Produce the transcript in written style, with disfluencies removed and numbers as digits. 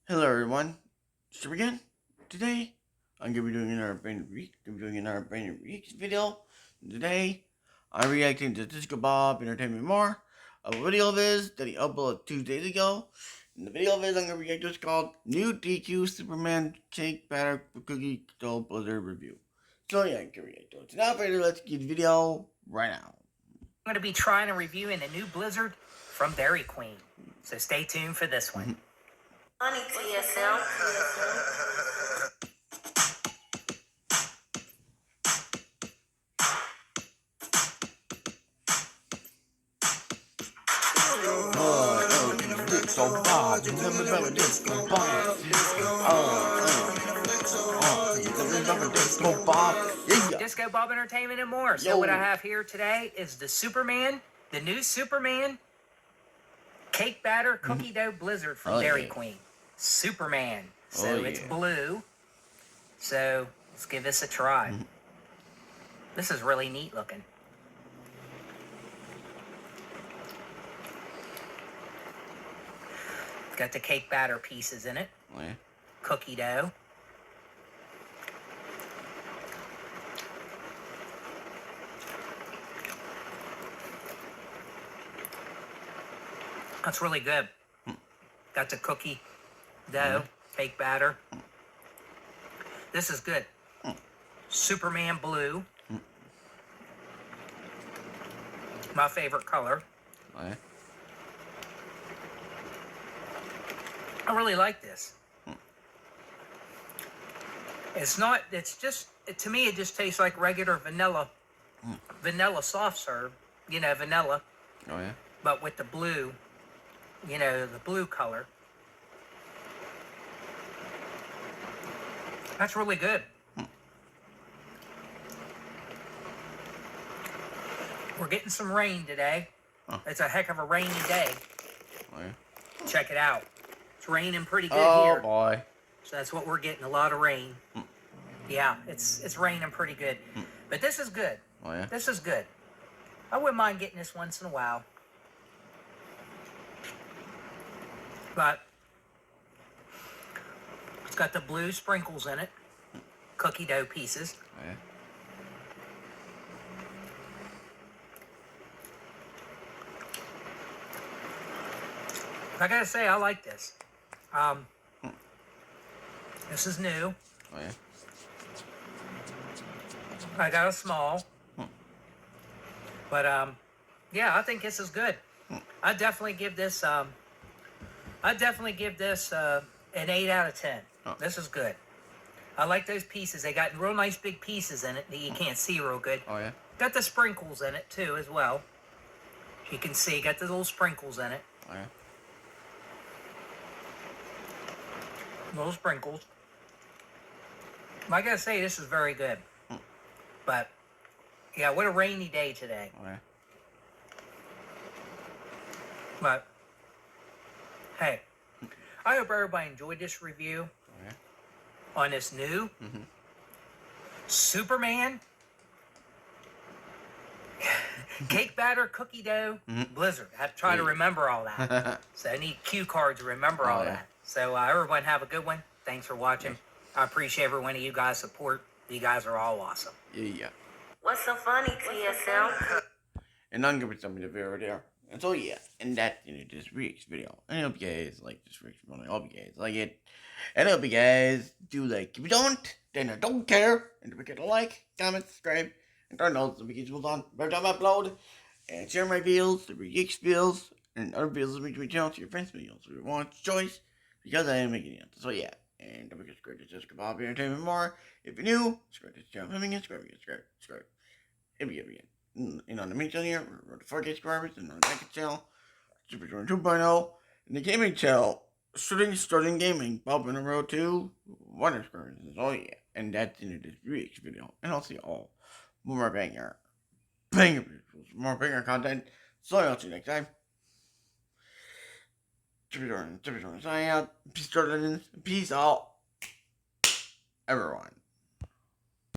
Hello everyone, so again, today I'm going to be doing another Brandon Weeks video. Today, I'm reacting to Disco Bob Entertainment More, a video of his that he uploaded 2 days ago. And the video of his I'm going to react to is called New DQ Superman Cake Batter Cookie Dough Blizzard Review. So yeah, I'm going to react to it. So now let's get the video right now. I'm going to be trying and reviewing a new Blizzard from Dairy Queen, so stay tuned for this one. Funny TSL. Disco Bob, remember Disco Bob. Disco Bob. Yeah. Disco Bob Entertainment and more. So what I have here today is the Superman, the new Superman Cake Batter Cookie Dough Blizzard from Dairy Queen. Superman. So it's blue. So let's give this a try. This is really neat looking. Got the cake batter pieces in it. Cookie dough. That's really good. Got the cookie dough, cake batter. This is good. Superman blue. My favorite color. I really like this. To me, it just tastes like regular vanilla soft serve, vanilla. But with the blue, the blue color. That's really good. We're getting some rain today. It's a heck of a rainy day. Check it out. It's raining pretty good here. Oh boy. So that's what we're getting, a lot of rain. Yeah, it's raining pretty good. But this is good. This is good. I wouldn't mind getting this once in a while. But it's got the blue sprinkles in it. Cookie dough pieces. I gotta say, I like this. This is new. I got a small. But, yeah, I think this is good. I'd definitely give this, an 8 out of 10. This is good. I like those pieces. They got real nice big pieces in it that you can't see real good. Got the sprinkles in it, too, as well. You can see, got the little sprinkles in it. Little sprinkles. I gotta say, this is very good. But, yeah, what a rainy day today. But, hey, I hope everybody enjoyed this review on this new Superman Cake Batter Cookie Dough Blizzard. I have to try to remember all that. So I need cue cards to remember all that. So everyone have a good one. Thanks for watching. I appreciate every one of you guys' support. You guys are all awesome. Yeah. What's so funny, TSL? And I'm gonna put something to video there. And so yeah, and that's the end of this week's video. And I hope you guys like this week's video. I hope you guys like it. And I hope you guys do like. If you don't, then I don't care. And don't forget to like, comment, subscribe, and turn on notifications on every time I upload. And share my videos, the Regeeks videos, and other videos that make my channel to your friends' videos. So you want choice, because I am making it. So yeah. And don't forget to subscribe to Disco Bob Entertainment More. If you're new, subscribe to the channel. Subscribe. If you on the main channel here, we're the 4K subscribers, and on the second channel, Super Jordan 2.0, and the gaming channel, starting gaming, Bob on the road to 100 subscribers. Oh yeah, and that's the end of this week's video. And I'll see you all more banger content. So I'll see you next time. Super Jordan, signing out. Peace out, everyone.